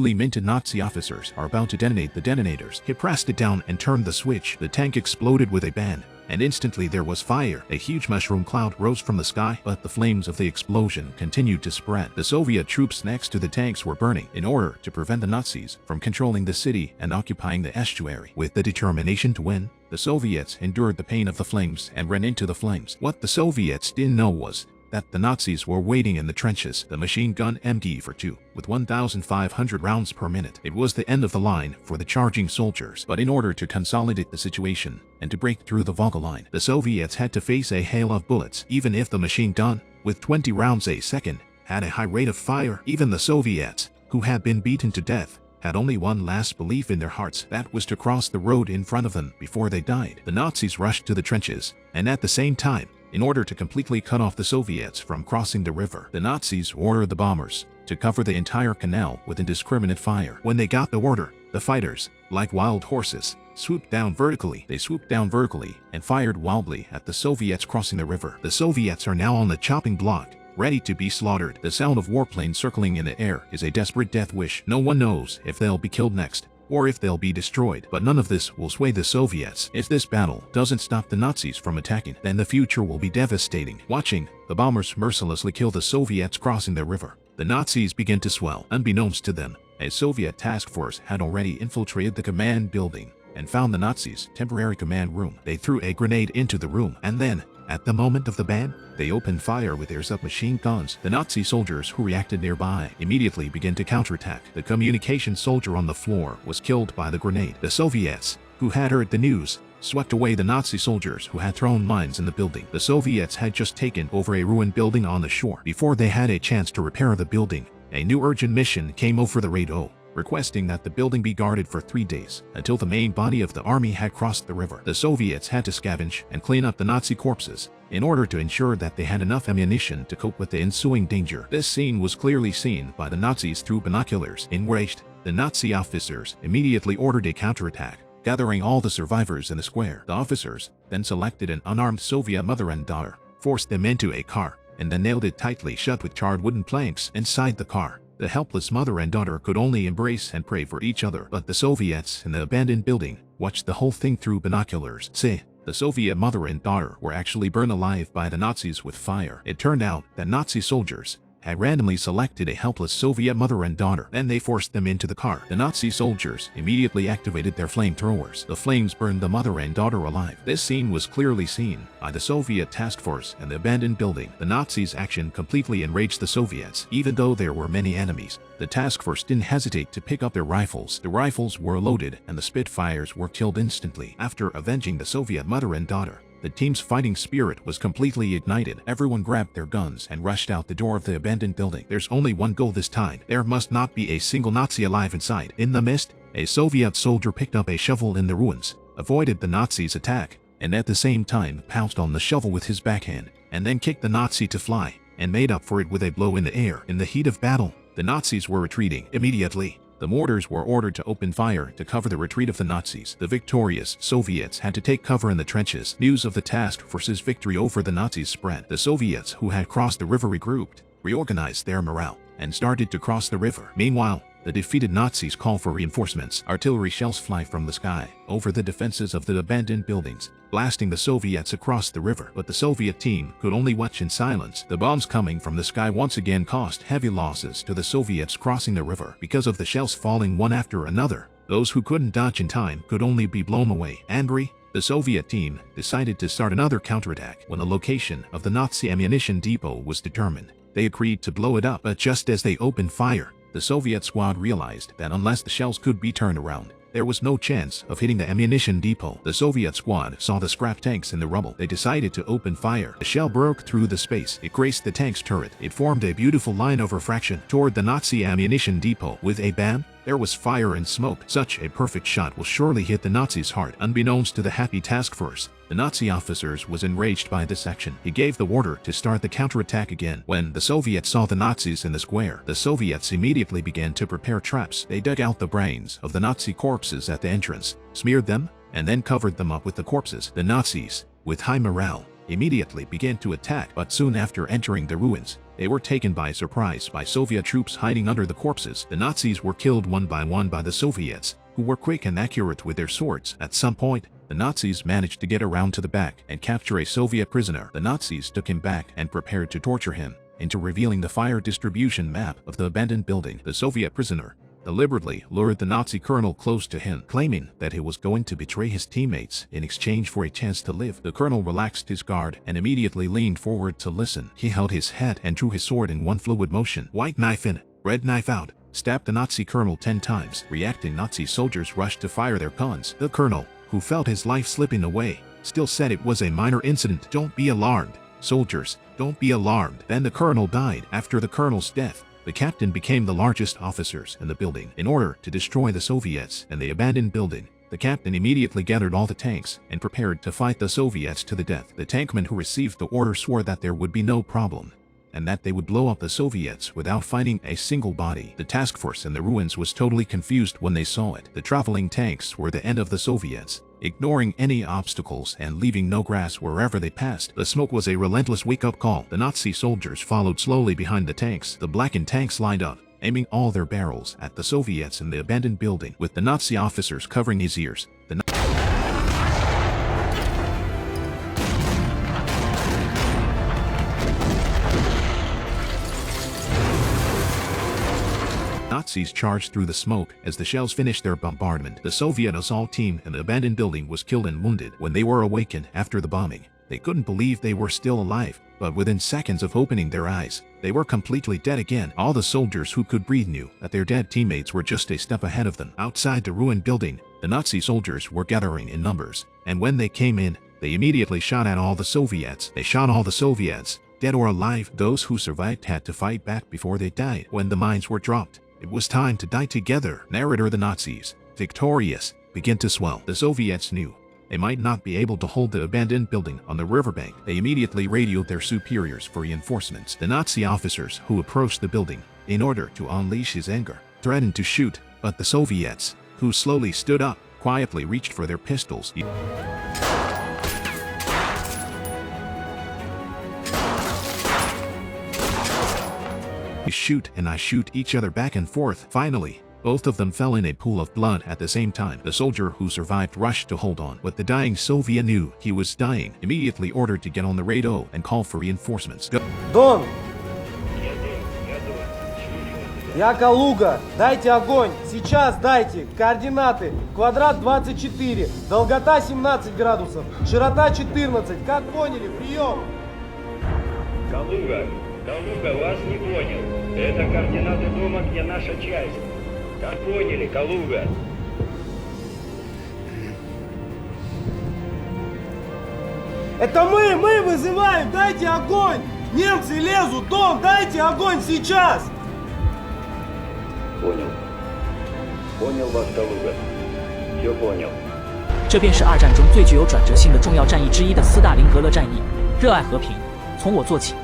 newly minted Nazi officers are about to detonate the detonators. He pressed it down and turned the switch. The tank exploded with a bang, and instantly there was fire. A huge mushroom cloud rose from the sky, but the flames of the explosion continued to spread. The Soviet troops next to the tanks were burning in order to prevent the Nazis from controlling the city and occupying the estuary. With the determination to win, the Soviets endured the pain of the flames and ran into the flames. What the Soviets didn't know was that the Nazis were waiting in the trenches. The machine gun MG-42 with 1,500 rounds per minute. It was the end of the line for the charging soldiers. But in order to consolidate the situation and to break through the Volga line, the Soviets had to face a hail of bullets. Even if the machine gun, with 20 rounds a second, had a high rate of fire, even the Soviets, who had been beaten to death, had only one last belief in their hearts. That was to cross the road in front of them before they died. The Nazis rushed to the trenches, and at the same time, in order to completely cut off the Soviets from crossing the river, the Nazis ordered the bombers to cover the entire canal with indiscriminate fire. When they got the order, the fighters, like wild horses, swooped down vertically. They swooped down vertically and fired wildly at the Soviets crossing the river. The Soviets are now on the chopping block, ready to be slaughtered. The sound of warplanes circling in the air is a desperate death wish. No one knows if they'll be killed next, or if they'll be destroyed. But none of this will sway the Soviets. If this battle doesn't stop the Nazis from attacking, then the future will be devastating. Watching the bombers mercilessly kill the Soviets crossing the river, the Nazis begin to swell. Unbeknownst to them, a Soviet task force had already infiltrated the command building and found the Nazis' temporary command room. They threw a grenade into the room, and then, at the moment of the bang, they opened fire with their submachine guns. The Nazi soldiers who reacted nearby immediately began to counterattack. The communication soldier on the floor was killed by the grenade. The Soviets, who had heard the news, swept away the Nazi soldiers who had thrown mines in the building. The Soviets had just taken over a ruined building on the shore. Before they had a chance to repair the building, a new urgent mission came over the radio, requesting that the building be guarded for 3 days until the main body of the army had crossed the river. The Soviets had to scavenge and clean up the Nazi corpses in order to ensure that they had enough ammunition to cope with the ensuing danger. This scene was clearly seen by the Nazis through binoculars. Enraged, the Nazi officers immediately ordered a counterattack, gathering all the survivors in the square. The officers then selected an unarmed Soviet mother and daughter, forced them into a car, and then nailed it tightly shut with charred wooden planks inside the car. The helpless mother and daughter could only embrace and pray for each other. But the Soviets in the abandoned building watched the whole thing through binoculars. The Soviet mother and daughter were actually burned alive by the Nazis with fire. It turned out that Nazi soldiers had randomly selected a helpless Soviet mother and daughter. Then they forced them into the car. The Nazi soldiers immediately activated their flamethrowers. The flames burned the mother and daughter alive. This scene was clearly seen by the Soviet task force in the abandoned building. The Nazis' action completely enraged the Soviets. Even though there were many enemies, the task force didn't hesitate to pick up their rifles. The rifles were loaded and the Spitfires were killed instantly. After avenging the Soviet mother and daughter, the team's fighting spirit was completely ignited. Everyone grabbed their guns and rushed out the door of the abandoned building. There's only one goal this time. There must not be a single Nazi alive inside. In the mist, a Soviet soldier picked up a shovel in the ruins, avoided the Nazis' attack, and at the same time pounced on the shovel with his backhand, and then kicked the Nazi to fly, and made up for it with a blow in the air. In the heat of battle, the Nazis were retreating. Immediately, the mortars were ordered to open fire to cover the retreat of the Nazis. The victorious Soviets had to take cover in the trenches. News of the task force's victory over the Nazis spread. The Soviets who had crossed the river regrouped, reorganized their morale, and started to cross the river. Meanwhile, the defeated Nazis call for reinforcements. Artillery shells fly from the sky over the defenses of the abandoned buildings, blasting the Soviets across the river. But the Soviet team could only watch in silence. The bombs coming from the sky once again caused heavy losses to the Soviets crossing the river. Because of the shells falling one after another, those who couldn't dodge in time could only be blown away. Angry, the Soviet team decided to start another counterattack. When the location of the Nazi ammunition depot was determined, they agreed to blow it up. But just as they opened fire, the Soviet squad realized that unless the shells could be turned around, there was no chance of hitting the ammunition depot. The Soviet squad saw the scrap tanks in the rubble. They decided to open fire. The shell broke through the space. It grazed the tank's turret. It formed a beautiful line of refraction toward the Nazi ammunition depot. With a bam, there was fire and smoke. Such a perfect shot will surely hit the Nazis' heart. Unbeknownst to the happy task force, the Nazi officers was enraged by this action. He gave the order to start the counterattack again. When the Soviets saw the Nazis in the square, the Soviets immediately began to prepare traps. They dug out the brains of the Nazi corpses at the entrance, smeared them, and then covered them up with the corpses. The Nazis, with high morale, immediately began to attack, but soon after entering the ruins, they were taken by surprise by Soviet troops hiding under the corpses. The Nazis were killed one by the Soviets, who were quick and accurate with their swords. At some point, the Nazis managed to get around to the back and capture a Soviet prisoner. The Nazis took him back and prepared to torture him into revealing the fire distribution map of the abandoned building. The Soviet prisoner deliberately lured the Nazi colonel close to him, claiming that he was going to betray his teammates in exchange for a chance to live. The colonel relaxed his guard and immediately leaned forward to listen. He held his head and drew his sword in one fluid motion. White knife in, red knife out, stabbed the Nazi colonel 10 times. Reacting Nazi soldiers rushed to fire their guns. The colonel, who felt his life slipping away, still said it was a minor incident. Don't be alarmed, soldiers, don't be alarmed. Then the colonel died. After the colonel's death, the captain became the largest officers in the building. In order to destroy the Soviets and the abandoned building, the captain immediately gathered all the tanks and prepared to fight the Soviets to the death. The tankmen who received the order swore that there would be no problem, and that they would blow up the Soviets without fighting a single body. The task force in the ruins was totally confused when they saw it. The traveling tanks were the end of the Soviets, ignoring any obstacles and leaving no grass wherever they passed. The smoke was a relentless wake-up call. The Nazi soldiers followed slowly behind the tanks. The blackened tanks lined up, aiming all their barrels at the Soviets in the abandoned building, with the Nazi officers covering his ears. The Nazis charged through the smoke as the shells finished their bombardment. The Soviet assault team in the abandoned building was killed and wounded. When they were awakened after the bombing, they couldn't believe they were still alive, but within seconds of opening their eyes, they were completely dead again. All the soldiers who could breathe knew that their dead teammates were just a step ahead of them. Outside the ruined building, the Nazi soldiers were gathering in numbers, and when they came in, they immediately shot at all the Soviets. They shot all the Soviets, dead or alive. Those who survived had to fight back before they died. When the mines were dropped, it was time to die together. Narrator: the Nazis, victorious, began to swell. The Soviets knew they might not be able to hold the abandoned building on the riverbank. They immediately radioed their superiors for reinforcements. The Nazi officers who approached the building in order to unleash his anger threatened to shoot, but the Soviets, who slowly stood up, quietly reached for their pistols. We shoot and I shoot each other back and forth. Finally, both of them fell in a pool of blood at the same time. The soldier who survived rushed to hold on, but the dying Soviet knew he was dying, immediately ordered to get on the radio and call for reinforcements. Go. Дон! Я Калуга, дайте огонь, сейчас дайте, координаты, квадрат 24, долгота 17 градусов, широта 14, как поняли, прием! Калуга, вас не понял, это координаты дома, где наша часть. Как поняли, Калуга? Это мы вызываем, дайте огонь! Немцы лезут, Дон, дайте огонь сейчас! Понял вас, Калуга. Все понял. 这便是二战中最具有转折性的重要战役之一的斯大林格勒战役。热爱和平，从我做起。